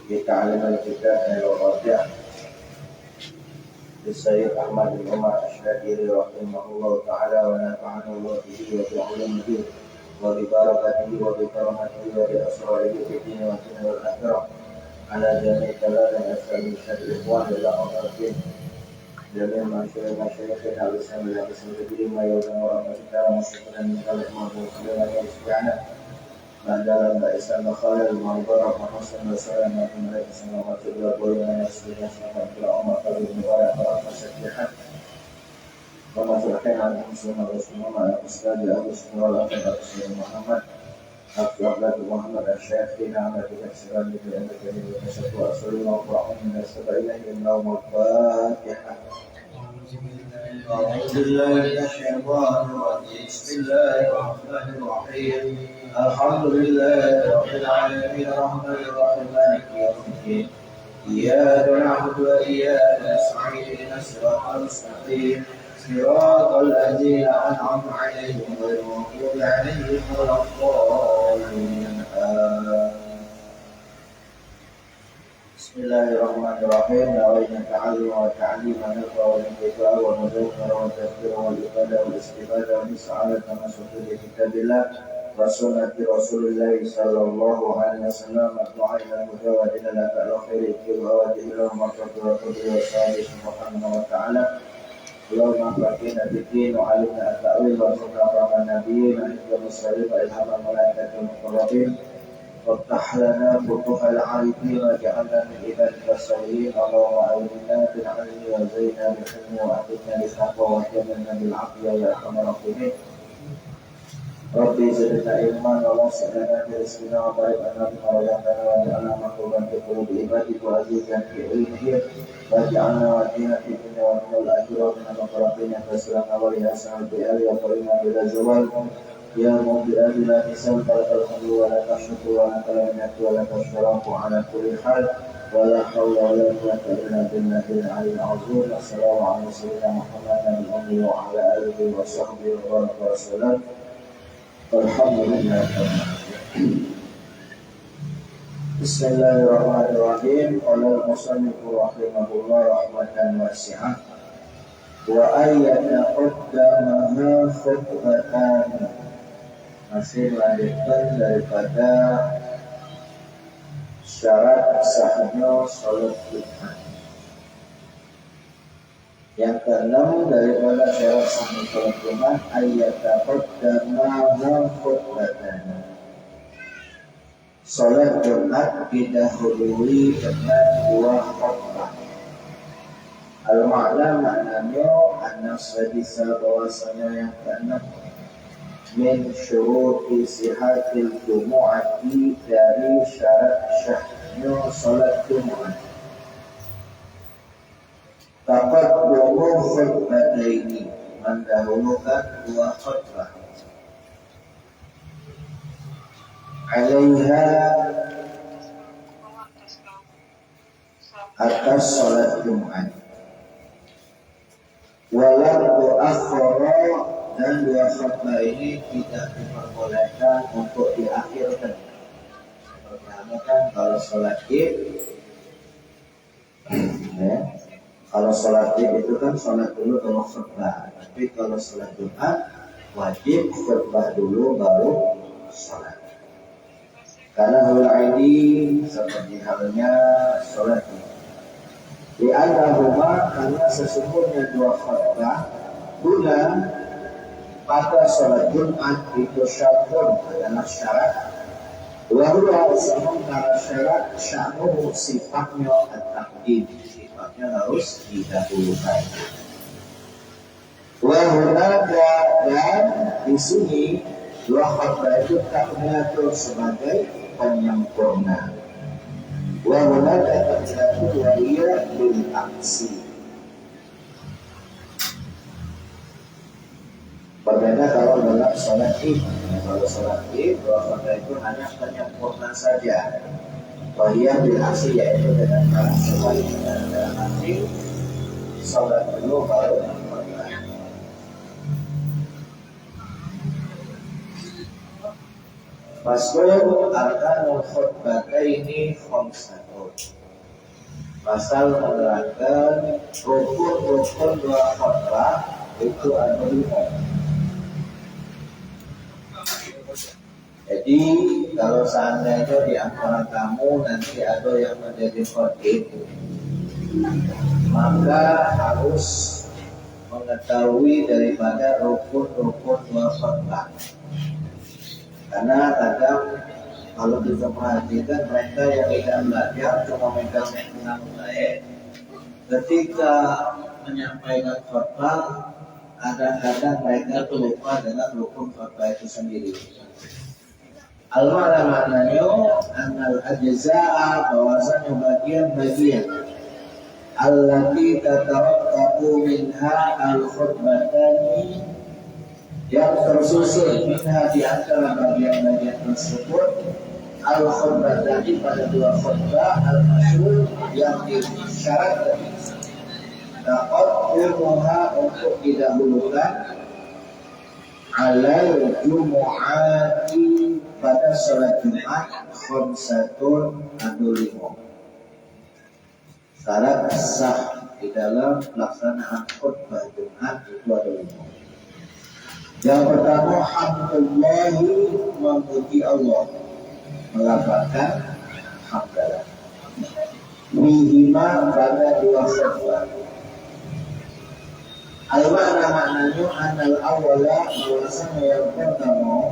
لتعلم الكتاب والرجع للسيد أحمد بن عمر الشاكري رحمه الله تعالى ونفعنا الله به وبعلومه وببركته وبكرامته وبأسراره في الدين والدنيا والآخرة على جميع كلام أسأل الشهد الإخوان لله جميع مشايخنا بسم الله بسم الله ما يوزن ورحمتك مشكرا من خلق المعبود صلى الله Mandalan Baisan Bakhalal Ma'ubarah Mahassan Basara Ma'atum Alaih Salawat Ibla Boyana Yasriya Salawat Ibla Umar Qalib Mubarak Barakah Syakrihan Mamatulkan Al-Muslimah Rasulullah Al-Ustadi Al-Ustadi Al-Ustadi Muhammad Al-Ustadi Muhammad Al-Syafiq Na'amah Kita Siram Bikir Al-Karim Al-Kasatu Al-Salimah Al-Qur'an Al-Sabailah Al-Nawm Al-Fatihah أعوذ بالله من الشيطان الرجيم بسم الله الرحمن الرحيم الحمد لله رب العالمين الرحمن الرحيم مالك يوم الدين إياك نعبد وإياك نستعين اهدنا الصراط المستقيم صراط الذين أنعمت عليهم غير المغضوب عليهم ولا الضالين Bismillahirrahmanirrahim. Nawaitu ta'allum wa ta'lim wa nafa wa intifa wa mudawwara wa tafsir wa ibadah wa istifadah wa mis'alat wa masudu li kitabillah wa sunnati Rasulullah sallallahu alaihi wasallam wa du'aila mujawad ila ta'ala khairi wa ila martaba wa qadri wa salih subhanahu wa ta'ala. Allahumma faqina bid-din wa 'alimna at-ta'wil wa subhanahu nabiyyin wa ihdinas siratal wa ilhamana malaikatil muqarrabin. وافتح لنا فتوح العارفين واجعلنا من عبادك الصالحين اللهم أعوذنا بالعلم وزينا بالحلم وأعطنا بالتقوى وجملنا بالعافية يا أرحم الراحمين ربي زدنا علما ووسعنا برزقنا وبارك لنا بما رزقتنا واجعلنا مقبولا في قلوب عبادك وعزيزا في علمهم واجعلنا وادينا في الدنيا ومن الآخرة من المقربين فاسلمنا وليسنا بالآل وقرنا بلا زوال يا مبدئ لا تسلم لك الحمد ولا تشرك ولا تلمك ولا تشرك على كل حال ولا حول ولا قوة إلا بالله العلي العظيم. السلام على سيدنا محمد الأمي وعلى آله وصحبه وبارك وسلم. الحمد لله. بسم الله الرحمن الرحيم. قال المصنف رحمه الله رحمة واسعة وأن يتقدمها خطبتان. Masih melanjutkan daripada syarat sahnya sholat Jumat. Yang keenam daripada syarat sahnya sholat Jumat ayat taqaddama khutbatan. Sholat Jumat didahului dengan dua khutbah. Al-ma'na maknanya an-nasabisa bahwasanya yang keenam min syuruti sihatil jumu'ati dari syarat syahnya salat Jumat. Taqaddumu khutbataini mendahulukan dua khutbah. Alaiha atas salat Jumat. Walau tu'akhkhara dan dua khutbah ini tidak diperbolehkan untuk diakhirkan. Pertama kan kalau sholat Id, kalau sholat Id itu kan sholat dulu baru khutbah. Tapi kalau sholat Jumat wajib khutbah dulu baru sholat. Karena hal ini seperti halnya sholat Id. Di antara karena sesungguhnya dua khutbah guna pada sholat Jumat itu syaratun adalah syarat. Wahua sementara syarat sya'nuhu sifatnya at-taqdim, sifatnya harus didahulukan. Wahuna dan di sini dua khutbah itu takmilatu sebagai penyempurna. Wahuna takmilatu waliya bil aksi. Berbeda kalau dalam sholat Id. Kalau sholat Id, dua khutbah itu hanya penyempurna saja. Wahiyah bil aksi yaitu dengan cara sholat dalam arti sholat dulu baru khutbah. Faslun arkanul khutbataini khamsatun. Pasal menerangkan rukun-rukun dua khutbah itu ada 5. Jadi kalau seandainya di antara kamu nanti ada yang menjadi khatib, maka harus mengetahui daripada rukun-rukun dua khutbah. Karena kadang kalau kita perhatikan mereka yang tidak belajar cuma megang baik, ketika menyampaikan khutbah kadang-kadang mereka lupa dengan rukun khutbah itu sendiri. Al-ma'na maknanya annal ajza'a, bahwasanya bagian-bagian allati tatarattabu minha al-khutbatani, yang tersusun minha di antara bagian-bagian tersebut al-khutbatani pada dua khutbah al-masyhur yang disyaratkan taqaddimuha untuk didahulukan alal jumu'ati pada sholat Jumat khamsatun adu 5. Syarat sah di dalam pelaksanaan khutbah Jumat itu ada 5. Yang pertama, hamdulillahi, memuji Allah, melafalkan hamdalah. Mihima pada dua khutbah. Al-makna maknanya anal awala, bahwasanya yang pertama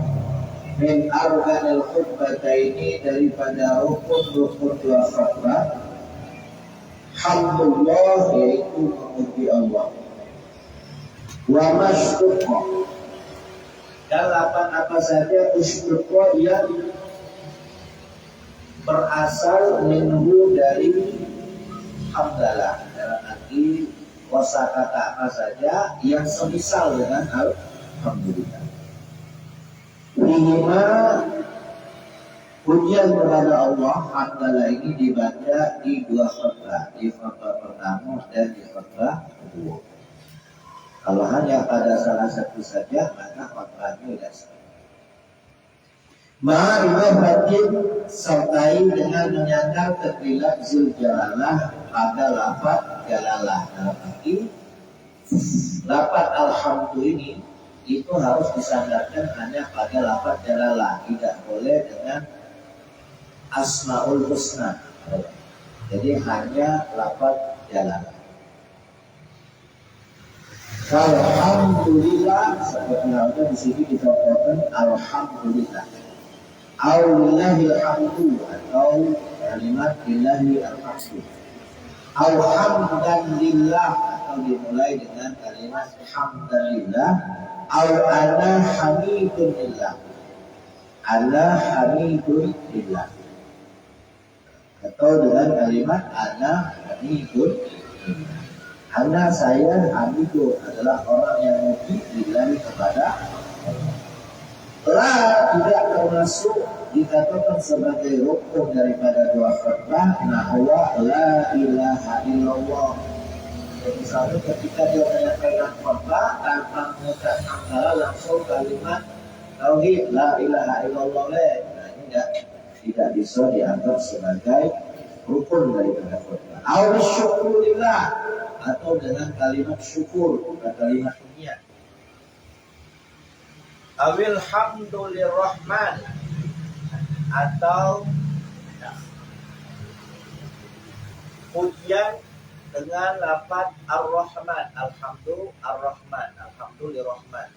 min arkanil khutbataini, daripada rukun-rukun dua khutbah hamdulillah, yaitu memuji Allah, wa masyuqqa, dan apa saja istiqo yang berasal minhu dari hamdalah, dalam arti kosakata apa saja yang semisal dengan alhamdulillah. Minima pujian kepada Allah, hamdalah ini dibaca di dua khutbah, di khutbah pertama dan di khutbah kedua. Kalau hanya pada salah satu saja, maka khutbahnya tidak sah. Ma'rifatin, sertai dengan menyandang ketika Zuljalalah pada lafaz jalalah. Dalam arti lafaz alhamdulillah ini itu harus disandarkan hanya pada lafaz jalalah, tidak boleh dengan asmaul husna. Jadi hanya lafaz jalalah. Alhamdulillah, seperti halnya di sini dicontohkan alhamdulillah. Aulillahil hamdu, atau kalimat lillahi alhamdu. Alhamdulillah, atau dimulai dengan kalimat hamdalillah. Au ana hamidulillah, ana hamidulillah, atau dengan kalimat ana hamidulillah. Ana, saya, hamidu, adalah orang yang muji lillahi kepada Allah. La tidak termasuk dikatakan sebagai rukun daripada dua khutbah nahwa la ilaha illallah. Jadi misalnya ketika dia menyampaikan khutbah tanpa mengucapkan hamdalah, langsung kalimat tauhid la ilaha illallah, nah ini tidak bisa dianggap sebagai rukun daripada khutbah. Au syukurillah, atau dengan kalimat syukur, bukan kalimat pujian. Awil hamdulillahirrahman, atau pujian dengan lafaz ar-rahman, ar-rahman, alhamdulillahirrahman.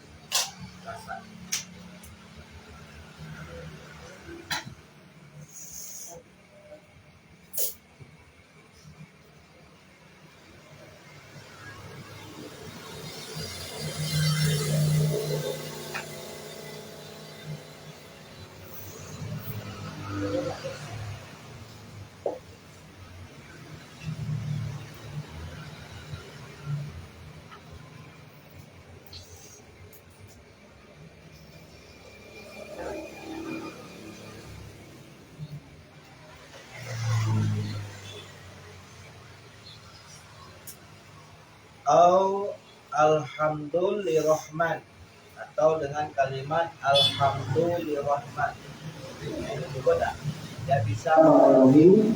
Au alhamdulillahirrahman, atau dengan kalimat alhamdulillahirrahman. tidak bisa memenuhi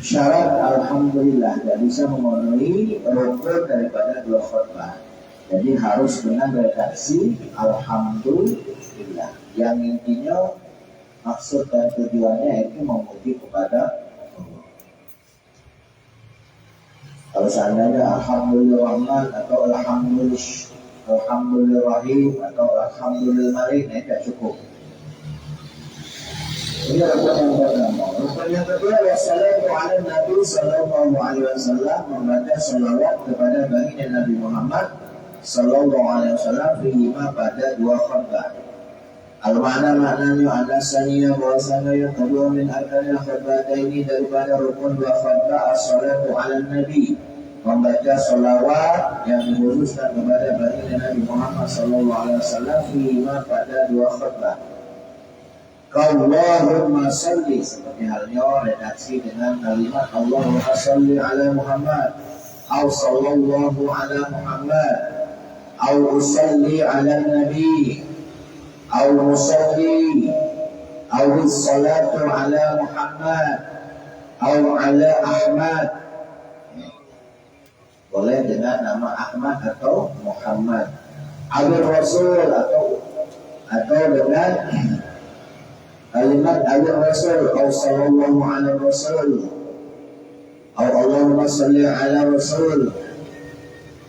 syarat alhamdulillah, tidak bisa memenuhi rukun daripada dua khutbah. Jadi harus dengan redaksi alhamdulillah, yang intinya maksud dan tujuannya itu memuji kepada Allah. Kalau seandainya alhamdulillah atau alhamdulillahirrahim atau alhamdulillahir, tidak cukup. Ini rukun yang pertama. Rukun yang kedua, wassalamu ala Nabi sallallahu alaihi wasallam, membaca salawat kepada baginda Nabi Muhammad sallallahu alaihi wasallam lima pada dua khutbah. Maknanya ada saniya bahwasanya yang kedua min arkanil khutbah ini daripada rukun dua khutbah as-salatu ala Nabi, membaca salawat yang dikhususkan kepada baginda Nabi Muhammad sallallahu alaihi wasallam lima pada dua khutbah. Allahumma salli, seperti halnya redaksi dengan kalimat Allahumma salli ala Muhammad, atau sallallahu ala Muhammad, atau usalli ala Nabi, atau musalli, atau salatu ala Muhammad, atau ala Ahmad. Boleh dengan nama Ahmad atau Muhammad, Abul Rasul atau dengan kalimat Abul Rasul, atau sallallahu ala Rasul, atau Allahumma salli ala Rasul.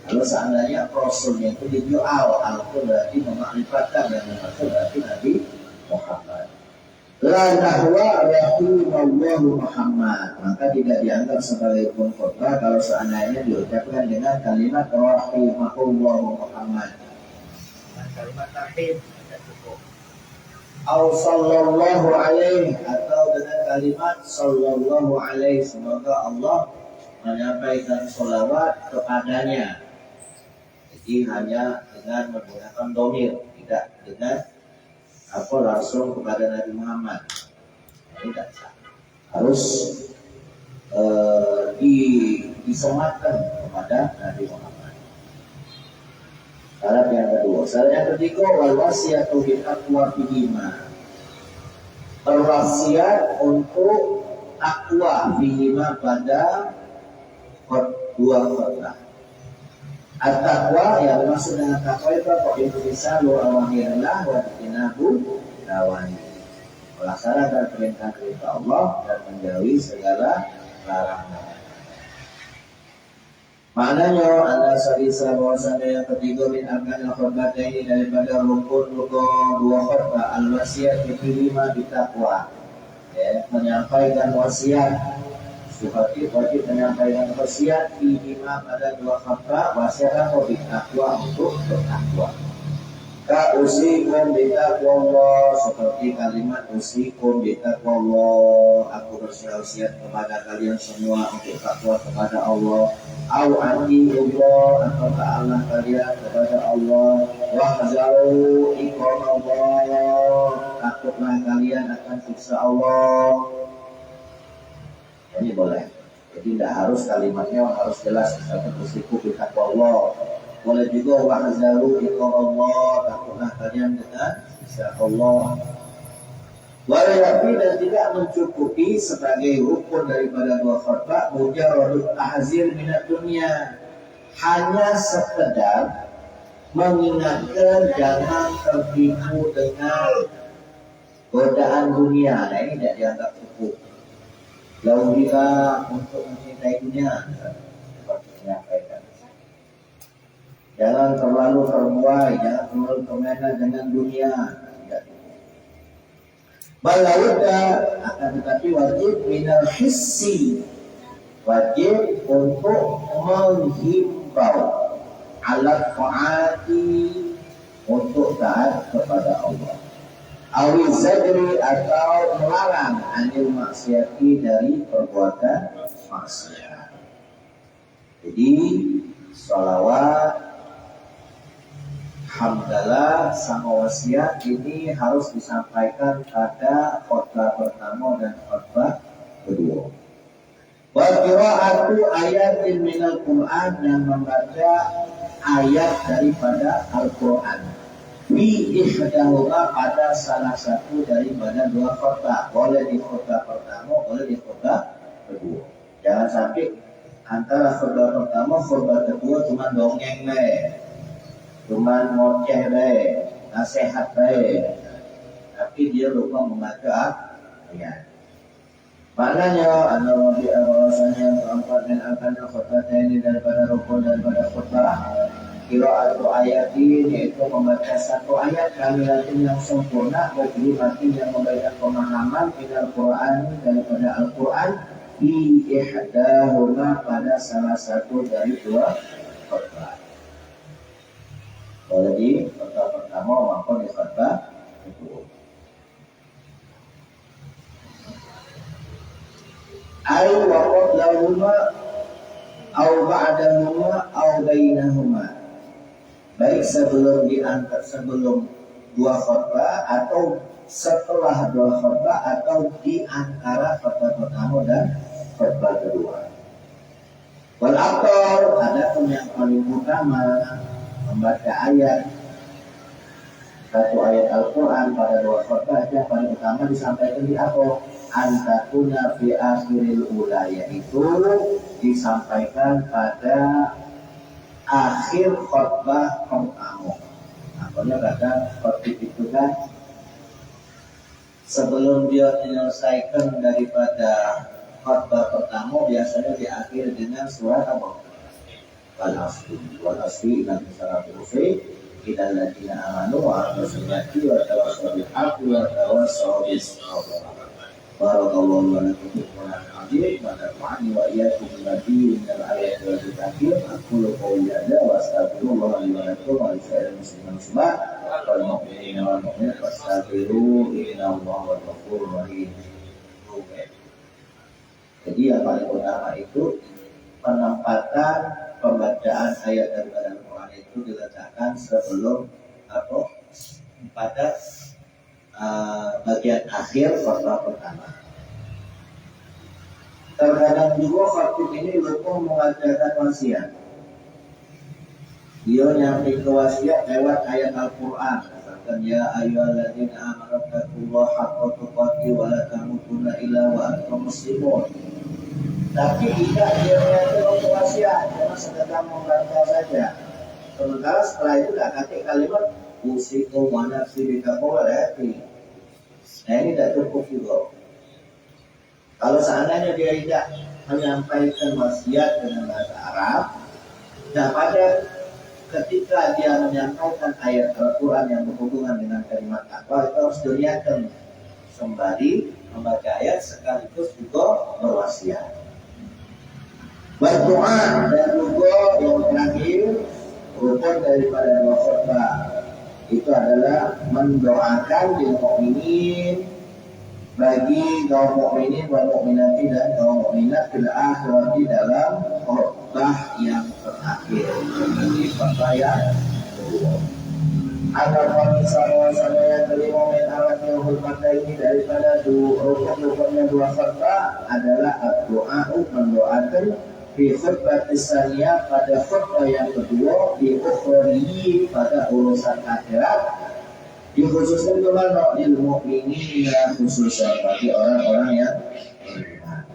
Kalau seandainya Rasulnya itu dijual, itu berarti memakrifatkan, yang dimaksud berarti Nabi Muhammad. La nahwa rahimallahu Muhammad, maka tidak dianggap sebagai pun khutbah kalau seandainya diucapkan dengan kalimat rahimahullahu Muhammad. Dengan kalimat rahim tidak cukup. Au sallallahu alaihi, atau dengan kalimat sallallahu alaihi, semoga Allah menyampaikan sholawat kepadanya. Jadi hanya dengan menggunakan domir, tidak dengan langsung kepada Nabi Muhammad. Ini tidak sah. Harus disematkan kepada Nabi Muhammad. Syarat yang kedua. Syarat yang ketiga, wal wasiyatu bil taqwa fihima. Berwasiat untuk takwa fihima pada dua khutbah. At-taqwa, yang dimaksud dengan takwa itu Indonesia lu awamirillah wa tinabu nawahi, melaksanakan perintah-perintah Allah dan menjauhi segala larangan. Maknanya anda sadisa bahwasanya yang ketiga min arkanil khutbah ini daripada rukun dua khutbah al-wasiyat lima bitaqwa, ya, menyampaikan wasiat. Wajib menyampaikan wasiat lima pada dua khutbah, wasiat atau bitaqwa, untuk bertakwa. Ka usikum bitaqwallah, seperti kalimat usikum bitaqwallah, aku berwasiat kepada kalian semua untuk takwa kepada Allah. Au anti Allah, atau Allah kalian kepada Allah. Wahzaru iqamallah, takutlah kalian akan siksa Allah. Ini boleh. Jadi tidak harus kalimatnya harus jelas, misalkan usiku bitaqwallah. Boleh juga wahzaru iqamallah, takutlah kalian dengan siksa Allah. Walaupun dan tidak mencukupi sebagai rukun daripada dua khutbah mujarradut tahzir minat dunia, hanya sekedar mengingatkan jangan tertipu dengan godaan dunia. Nah, ini tidak dianggap cukup. Jauhilah untuk mencintai dunia, seperti menyampaikan. Jangan terlalu terbuai, jangan terlalu terlena dengan dunia. Balawuda, akan tetapi wajib minal hissi, wajib untuk menghimbau alat ta'ati, untuk taat kepada Allah. Awi zadri, atau melarang anil maksiati, dari perbuatan maksiat. Jadi sholawat, hamdalah sama wasiat ini harus disampaikan pada khutbah pertama dan khutbah kedua. Wa qira'atu ayatin minal Qur'an, dan membaca ayat daripada Al-Qur'an. Fi ihdahuma pada salah satu daripada dua khutbah. Boleh di khutbah pertama, boleh di khutbah kedua. Jangan sampai antara khutbah pertama khutbah kedua cuma dongeng deh, cuma ngoceh deh, nasihat deh, tapi dia lupa membaca ayat. Maknanya analogi bahwasanya yang keempat dan akan khutbah ini daripada rukun daripada khutbah qira'atu ayatin, yaitu membaca satu ayat kamilatin yang sempurna bagi mati yang memberikan pemahaman dari Al-Quran daripada Al-Quran di ihdahuma pada salah satu dari dua khutbah. Boleh di khutbah pertama maupun di khutbah kedua. Ay wa qablahuma aw ba'dahuma aw bainahuma, baik sebelum dua khutbah atau setelah dua khutbah atau di antara khutbah pertama dan khutbah kedua. Wal afdal, adapun yang paling utama membaca ayat satu ayat Al-Quran pada dua khutbah, yang paling utama disampaikan di apa? Antakuna fi akhiril ula, yaitu disampaikan pada akhir khutbah pertama. Makanya kata khutbah itu kan sebelum dia menyelesaikan daripada khutbah pertama biasanya diakhiri dengan surat apa? Wal asri dan syarat ufi kita ladina amanu wa arsalati wa tawassaw bil haqqi wa tawassaw bis sabr. Barakallahu wa lakum fil Qur'anil azim wa nafa'ani wa iyyakum bima fihi minal ayati wal hikmati. Aqulu qawli hadza wa astaghfirullah li wa lakum wa li sa'iril muslimin wal mu'minina wal mu'minat wastaghfiruhu innallaha ghafurur rahim. Jadi yang paling utama itu penempatan pembacaan ayat daripada Al-Quran itu diletakkan sebelum pada bagian akhir khutbah pertama. Terkadang juga khatib ini lupa mengajarkan wasiat. Dia nyampaikan wasiat lewat ayat Al-Quran. Katakan ya ayyuhalladzina amanu taqullaha haqqa tuqatih wa la tamutunna illa wa antum muslimun. Tapi tidak dia mengajarkan wasiat, cuma sekedar membantah saja. Sementara setelah itu tidak kata kalimat usikum wa nafsi bitaqwa hati. Nah ini tidak cukup juga. Kalau seandainya dia tidak menyampaikan wasiat dengan bahasa Arab, nah pada ketika dia menyampaikan ayat Al-Quran yang berhubungan dengan kalimat takwa, itu harus dilihatkan sembari membaca ayat sekaligus juga berwasiat. Berdoa dan juga yang terakhir rukun daripada dua khutbah itu adalah mendoakan lil mukminin, bagi kaum mukminin wal mukminati dan kaum mukminat fil akhirati dalam khutbah yang terakhir. Jadi khutbah yang kedua. Agar misalnya yang kelima min alat yang khutbah ini daripada rukun-rukunnya dua khutbah adalah doa, mendoakan di khutbah tsaniyah pada khutbah yang kedua, di ukhri pada urusan akhirat, dikhususkan kepada lil mukminin, khususnya bagi orang-orang yang beriman.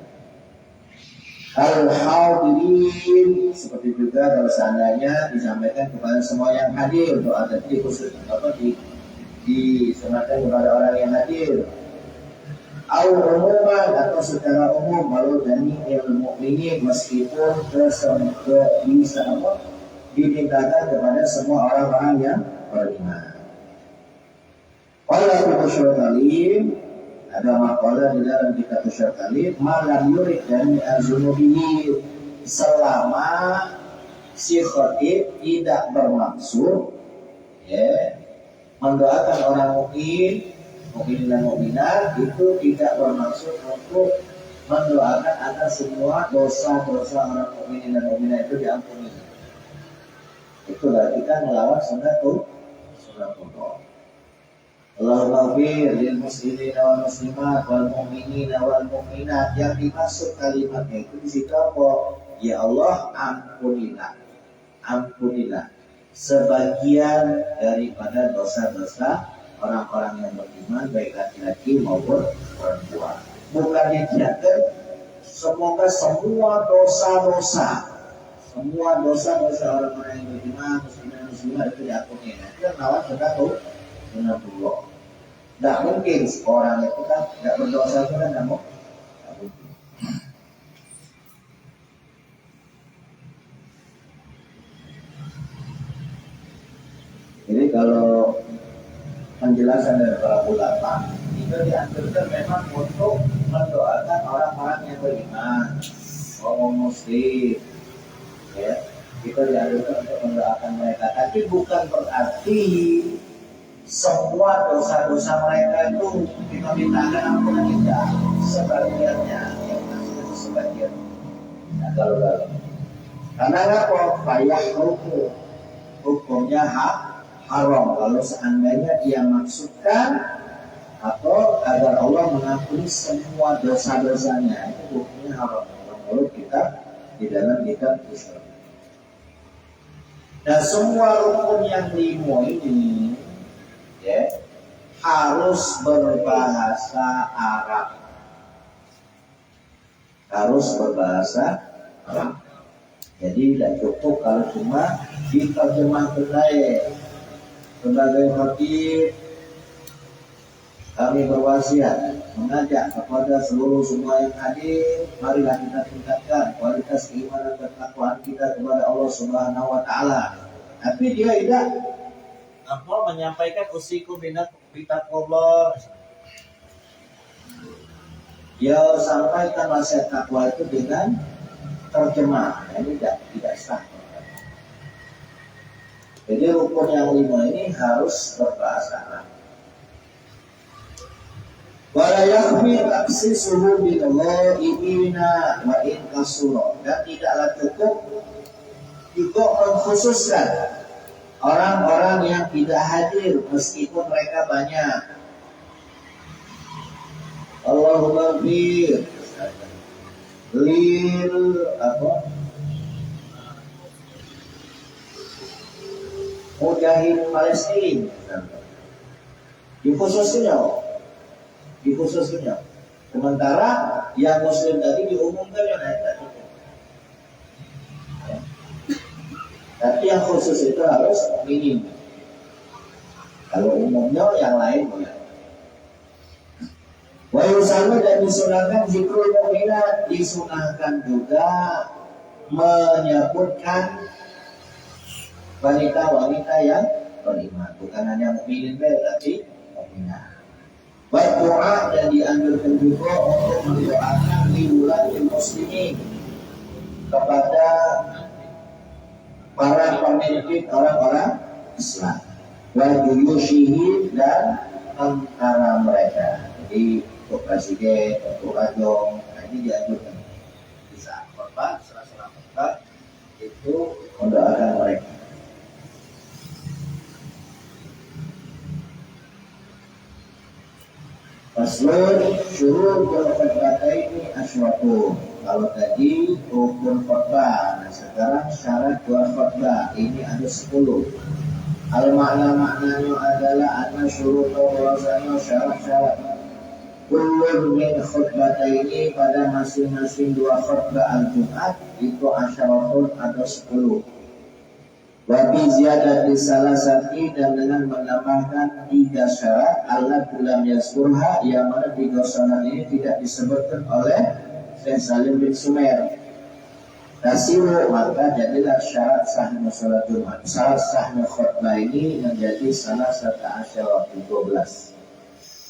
Al-hadirin, seperti juga kalau seandainya disampaikan kepada semua yang hadir, doa tadi khusus disunahkan kepada orang yang hadir. Umuman atau secara umum walau jami'il mukminin, meskipun bisa dimintakan kepada semua orang-orang yang beriman. Qala Syarqalim, ada maqalah di dalam kitab Syarqalim, malam yurid dan azunubihi, selama si khatib tidak bermaksud mendoakan orang mukmin dan mukminat, itu tidak bermaksud untuk mendoakan agar semua dosa-dosa orang mukmin dan mukminat itu diampuni. Itulah kita melawan sunatullah. Allahumma ighfir lil muslimina wal muslimat wal mu'minina wal mu'minat. Yang dimaksud kalimatnya itu di situ apa? Ya Allah, ampunilah sebagian daripada dosa-dosa orang-orang yang beriman, baik laki-laki maupun perempuan. Bukan dijaga semoga semua dosa-dosa orang-orang yang beriman, muslimah itu diampuni. Itu lawan sunatullah. Tidak mungkin orang itu kan tidak berdosa itu kan tidak mungkin. Jadi kalau penjelasan dari para ulama itu dianjurkan memang untuk mendoakan orang-orang yang beriman, orang muslim, ya kita dianjurkan untuk mendoakan mereka. Tapi bukan berarti semua dosa-dosa mereka itu kita mintakan ampunan, tidak. Sebagiannya, yang maksudnya sebagian. Nah, kalau karena apa? Payah hukumnya haram kalau seandainya dia maksudkan atau agar Allah mengampuni semua dosa-dosanya, itu hukumnya haram menurut kita di dalam kitab Islam. Dan semua rukun yang 5 ini ya harus berbahasa Arab. Jadi tidak cukup kalau cuma diterjemahkan saja. Sebagai fakir, kami berwasiat mengajak kepada semua yang hadir, marilah kita tingkatkan kualitas keimanan dan ketakwaan kita kepada Allah Subhanahu wa taala. Tapi dia tidak menyampaikan usikum bitaqwallah. Dia sampaikan wasiat takwa itu dengan terjemah. Ini tidak sah. Jadi rukun yang 5 ini harus berbahasa Arab. Wala yakhmi taksisuhu billahiina wa in kasura. Dan tidaklah cukup juga mengkhususkan orang-orang yang tidak hadir meskipun mereka banyak. Allahumma bir lil mujahid Palestina dikhususnya. Sementara yang muslim tadi diumumkan yang tidak cukup. Tapi yang khusus itu harus minim. Kalau umumnya yang lain boleh. Wa yusallu dan disunahkan zikrul mu'minat, disunahkan juga menyebutkan wanita-wanita yang beriman, bukan hanya mukminin tapi mukminah. Baik doa dan dianjurkan juga untuk mendoakan liwulatil muslimin, kepada para pemimpin orang-orang Islam, wa juyushihim dan tentara mereka. Jadi untuk presiden, untuk raja, ini dianjurkan di saat khutbah, setelah khutbah itu mendoakan mereka. Faslun syurut khutbah ini aswatu. Kalau tadi rukun khutbah, nah sekarang syarat dua khutbah ini ada 10. Maknanya adalah ada syurut bahwasanya syarat-syarat kullu min khutbah ini pada masing-masing dua khutbah al-Jumat itu asyaratun ada 10. Wabi ziyadati salasati dan dengan menambahkan 3 syarat Allah bulam yasurha yang mana 3 syarat ini tidak disebutkan oleh Syekh Salim bin Sumer. Tasiru maka jadilah syarat sahnya salat Jumat. Syarat sahnya khutbah ini menjadi salah satu asyarat 12.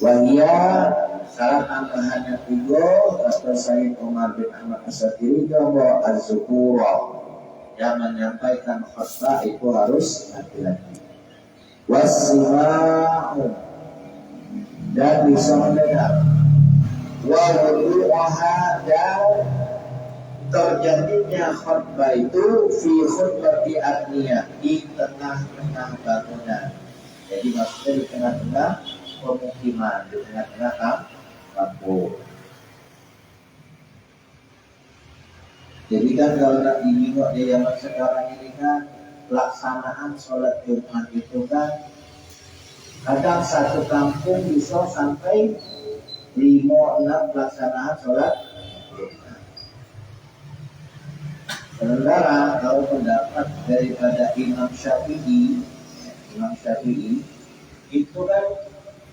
Wahia syarat tambahannya 3 kata Sayyid Umar bin Ahmad As-Satiri bahwa az-zukurah yang menyampaikan khutbah itu harus laki-laki. Wasima'u dan bisa mendengar. Wa wudu'aha dan terjadinya khutbah itu fi khutbati adniyah, di tengah-tengah bangunan. Jadi maksudnya di tengah-tengah pemukiman, di tengah-tengah kampung. Jadi kan kalau nak ini kok dia yang sekarang ini kan pelaksanaan sholat Jumat itu kan kadang satu kampung bisa sampai 5-6 pelaksanaan sholat Jumat. Sementara kalau pendapat daripada Imam Syafi'i itu kan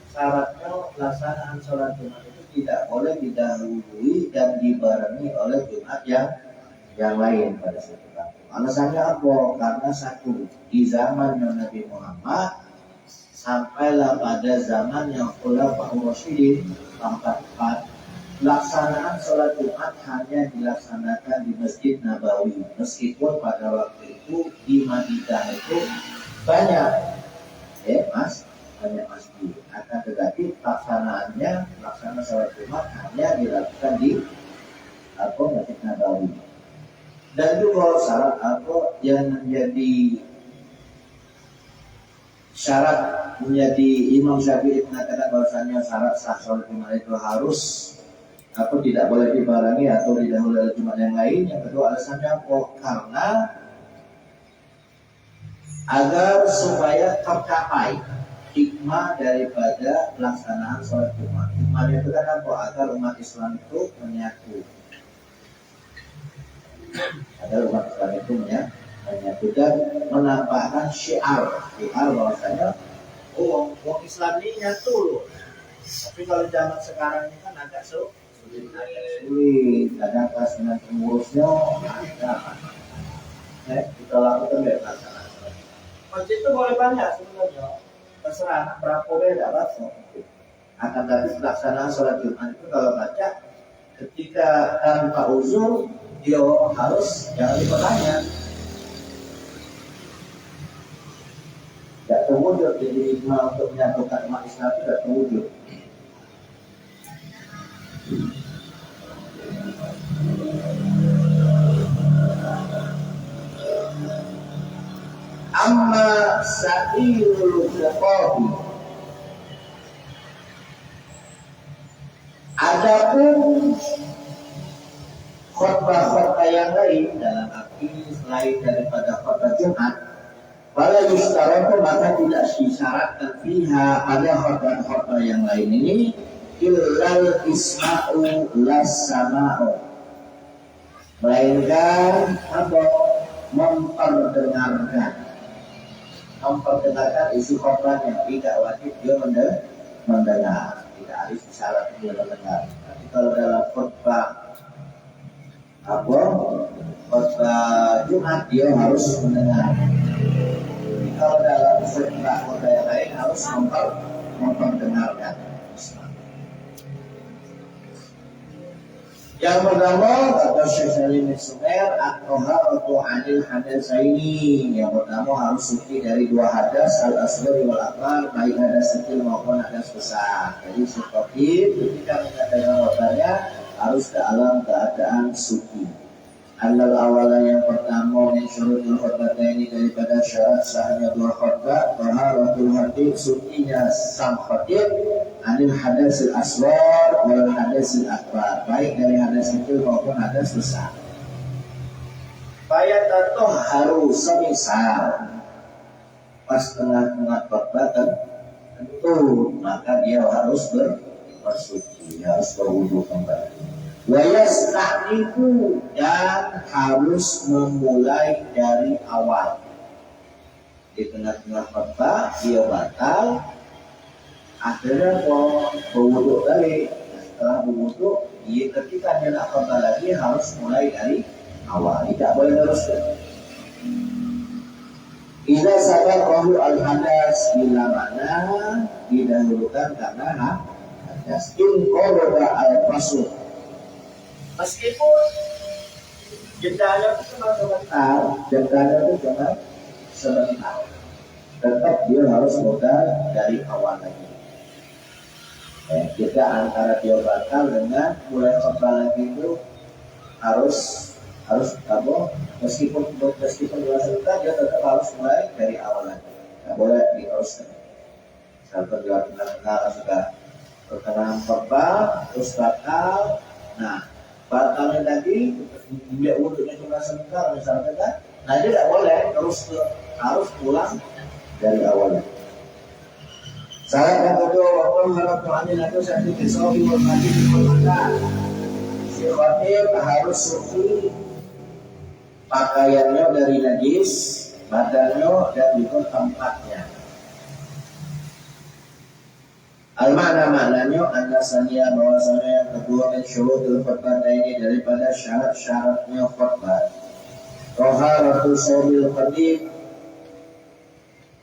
syaratnya pelaksanaan sholat Jumat itu tidak boleh didahului dan dibarengi oleh Jumat yang lain pada satu kampung. Alasannya apa? Karena satu, di zaman Nabi Muhammad sampailah pada zaman yang Khulafaur Rasyidin keempat, pelaksanaan sholat Jumat hanya dilaksanakan di Masjid Nabawi. Meskipun pada waktu itu di Madinah itu banyak masjid. Akan tetapi pelaksanaan sholat Jumat hanya dilakukan di Masjid Nabawi. Dan juga syarat yang menjadi syarat menjadi Imam Syafi'i mengatakan bahwasanya syarat sah sholat Jumat itu harus tidak boleh dibarengi atau didahului oleh Jumat yang lain. Yang kedua alasannya apa? Karena agar supaya tercapai hikmah daripada pelaksanaan sholat Jumat. Hikmahnya itu kan apa? Agar umat Islam itu menyatu. Menyatu dan menampakkan syiar bahwasanya orang Islam ini nyatu loh. Tapi kalau zaman sekarang ini kan agak sulit. Kadang pas dengan pengurusnya kita lakukan pelaksanaan. Masjid itu boleh banyak sebenarnya. Terserah berapa beda bahasa. Akan tetapi pelaksanaan sholat Jumat itu kalau baca ketika tanpa uzur dia harus jangan dipertanya. Tidak terwujud, jadi hikmah untuk menyatukan umat Islam tidak terwujud. Amma sa'ilul khutbah, adapun khutbah-khutbah yang lain dalam arti selain daripada khutbah Jumat, wala yustaratu maka tidak disyaratkan fiha pada khutbah-khutbah yang lain ini illal isma'u las sama'u, melainkan memperdengarkan isi khutbahnya. Tidak wajib dia mendengar, tidak harus syarat dia mendengar. Tapi kalau dalam khutbah Jumat dia harus mendengar. Jadi kalau dalam khutbah yang lain harus memperdengarkan. Yang pertama kata Syekh Salim bin Sumer at-taharatu 'anil hadatsaini. Yang pertama harus suci dari dua hadas, al-asghar wal akbar, baik hadas kecil maupun hadas besar. Jadi seperti ketika mengadakan khutbahnya harus dalam keadaan suci. Al awalnya yang pertama min syurutul khutbah ini daripada syarat sahnya dua khutbah, taharatul khatib, sucinya sang khatib, anil hadasil asghar wal hadasil akbar, baik dari hadas kecil maupun hadas besar. Fayatatoh harus semisal pas tengah-tengah khutbah tentu maka dia harus bersuci, harus berwudu kembali. Wayastahniku, dan harus memulai dari awal. Di tengah-tengah khutbah dia batal, akhirnya berwudu lagi. Setelah berwudu, dia ketika dia nak khutbah lagi harus mulai dari awal, tidak boleh terus. Idza sabaqahu al-hadas, bila mana didahulukan karena hadas. In qawda al-fasl, meskipun jendela itu cuma sebentar, tetap dia harus modal dari awal lagi. Kita antara dia batal dengan mulai khutbah lagi itu harus meskipun dua sebentar dia tetap harus mulai dari awal lagi. Tidak boleh diteruskan. Misalkan dia tengah-tengah sudah pertengahan khutbah terus batal, batalnya tadi dia wudhunya cuma sebentar misalnya kan, nah dia tidak boleh terus ke harus pulang dari awalnya. Syarat yang kedua, waktu harap tuhanin itu satu kisah hormati dihormatkan. Si khatib harus suci pakaiannya dari najis, badannya dan juga tempatnya. Al-maknanya anasanya bahwasanya yang kedua min syurutul khutbah ini daripada syarat-syaratnya khutbah. Taharatul sawbil khatib,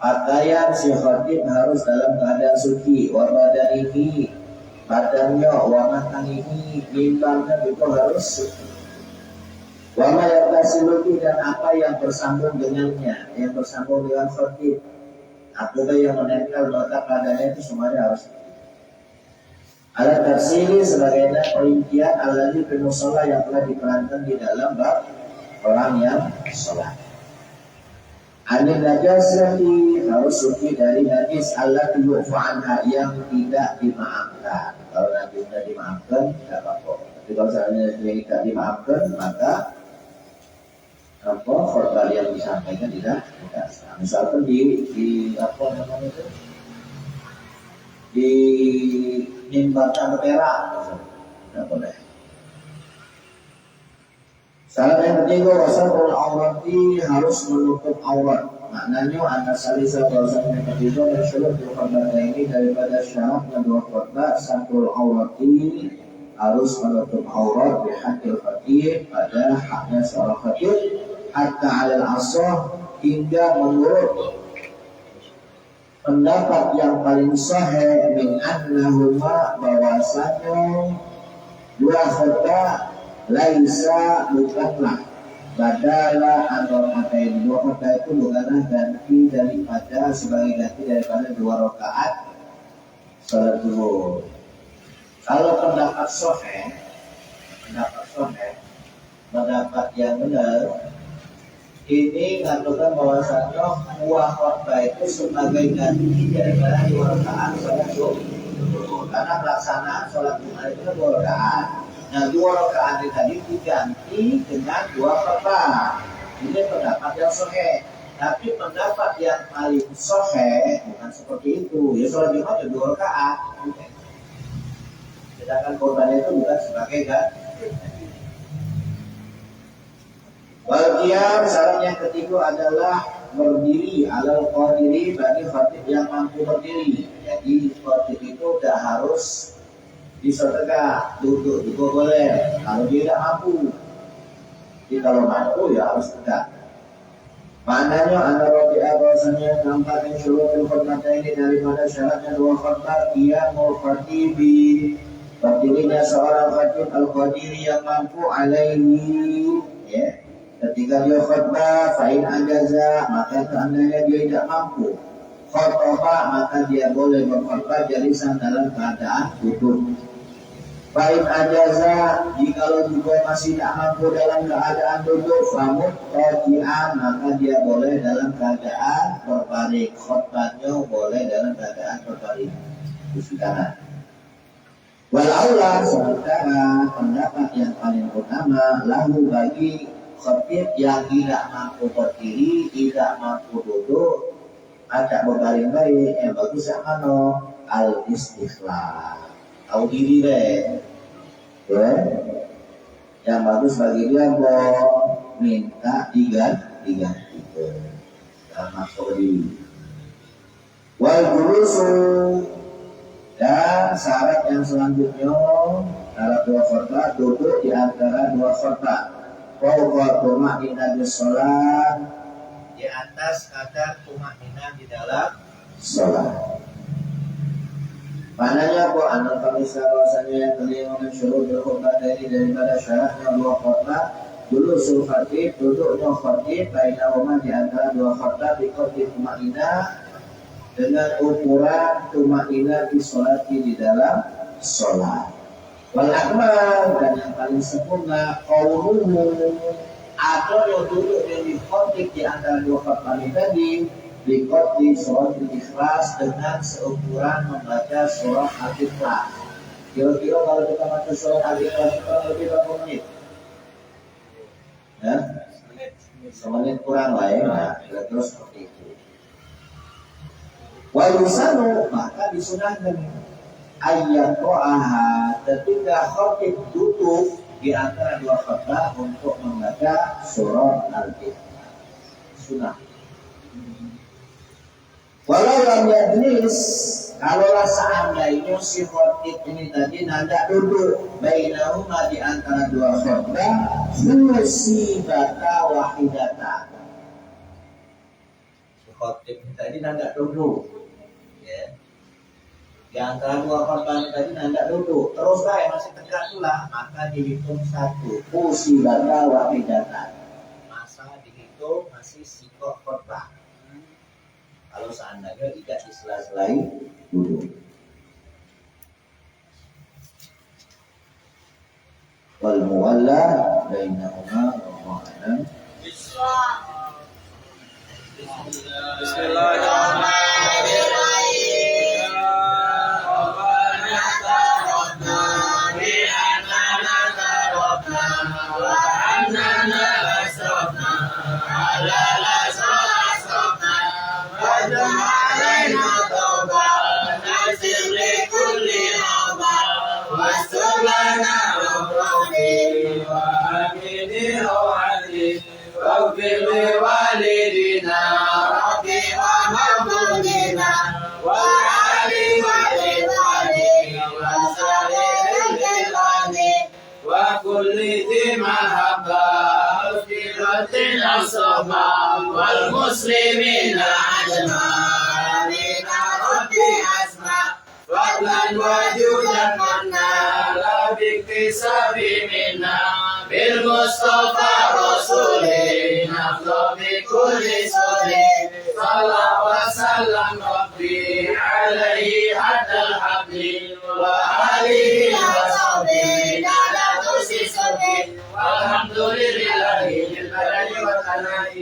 pakaian si khatib harus dalam keadaan suci, wa badanihi, badannya, wa matanihi, mimbarnya juga harus suci. Wa ma yatasiluki, dan apa yang bersambung dengannya, yang bersambung dengan khatib, atau yang menempel melekat padanya itu semuanya harus suci. Alat tafsiri sebagaimana perincian alladzi fil musalla yang telah diterangkan di dalam bab orang yang sholat. Anil najasati, harus suci dari najis allati yu'fa anha, yang tidak dimaafkan. Kalau nanti sudah dimaafkan tidak apa-apa. Tapi kalau seandainya tidak dimaafkan, maka khutbah yang disampaikan tidak sah. Misalkan di apa namanya itu, di mimbar perak, tidak boleh. Syarat yang ketiga, wasatul aurati, harus menutup aurat. Maknanya anda salisa bahwasanya yang ketiga dan syarat di khutbah ini daripada syarat kedua khutbah, satul aurati, harus menutup aurat bihaqil khatib, pada haknya seorang khatib, hatta alal asah, hingga menurut pendapat yang paling sahih min annahuma, bahwasanya dua khutbah laisa, bukanlah, badala atau katain, dua khutbah itu bukanlah ganti daripada, sebagai ganti daripada dua rakaat salat zuhur. Kalau pendapat sahih, pendapat yang benar ini mengatakan bahwasanya dua khutbah itu sebagai ganti daripada dua rakaat salat zuhur. Karena pelaksanaan salat Jumat itu kan dua rakaat. Nah, dua rakaat tadi diganti dengan dua khutbah. Ini pendapat yang sahih. Tapi pendapat yang paling sahih bukan seperti itu. Ya sholat Jumat ya dua rakaat. Sedangkan khutbah itu bukan sebagai ganti. Wal-qiyam, syarat yang ketiga adalah berdiri, alal qadiri, bagi khatib yang mampu berdiri. Jadi khatib itu tidak harus bisa tegak, duduk juga boleh kalau dia tidak mampu. Jadi kalau mampu ya harus tegak. Maknanya anda robi'ah, bahwasanya nampak yang syurutul khutbah ini daripada syaratnya dua khutbah, qiyamul khatibi, berdirinya seorang khatib al-qadiri yang mampu alaihi, ya. Ketika dia khutbah, fa'in ajaza, maka seandainya dia tidak mampu khutbah, maka dia boleh berkhutbah jalisan dalam keadaan duduk. Fa'in ajaza, jikalau juga masih tidak mampu dalam keadaan duduk, famut roji'an, maka dia boleh dalam keadaan berbaring. Khutbahnya boleh dalam keadaan berbaring di kanan. Walaulah, sementara pendapat yang paling utama, lahu bagi khatib yang tidak mampu berdiri, tidak mampu duduk, ada berbaring baik, yang bagus yang mana? Al-istighfar, tahu diri deh, ya. Yang bagus bagi dia minta diganti, dan masuk diri. Wal julusu, dan syarat yang selanjutnya, syarat dua khutbah, duduk di antara dua khutbah. Fawqa tumaninah di sholat, di atas kadar tumaninah di dalam sholat. Maknanya apa? Anak kami bahwasanya yang kelima mensyuruh berkhutbah daripada syaratnya dua khutbah, dulu suruh khatib, duduknya khatib, bainahuma di antara dua khutbah, biqadri tumaninah, dengan ukuran tumaninah di sholat, di dalam sholat. Wal akmal, dan yang paling sempurna qauluhu, atau yang duduk yang dikotip di antara dua khutbah tadi, dikotip surah Al-Ikhlas dengan seukuran membaca surah Al-Ikhlas. Kira-kira kalau kita baca surah Al-Ikhlas itu lebih berapa menit? Ya? semenit kurang lah ya, nah, kira-kira seperti itu. Wa yusanu, maka disunahkan ayat ro'aha ketika khotib duduk di antara dua khutbah untuk membaca surah Al-Ikhlas. Sunnah. Walau lam yajlis, kalaulah seandainya si khotib ini tadi nanda duduk bainahuma di antara dua khutbah musibata wahidata. Si khotib ini tadi nanda duduk, ya. Di antara dua khutbah tadi nanda duduk, terus masih tegak pula, maka dihitung satu musibata wahidata. Masa dihitung masih sikok khutbah. Kalau seandainya tidak disela-selai duduk. Wal muwalla bainahuma wallahu a'lam. Bismillahirrahmanirrahim. لوالدنا ربي ومولدنا وعلي وللوالدين وسائر الجيران وكل ذي محبة مغفرة الصبا والمسلمين أجمعين ربي أسمع فضلا وجودا منا لا باكتساب منا بالمصطفى رسوله نفضل بكل سوري صلى وسلم ربي عليه حتى الحبل وآله وصحبه على كرسي صبي والحمد لله للبلد والثناء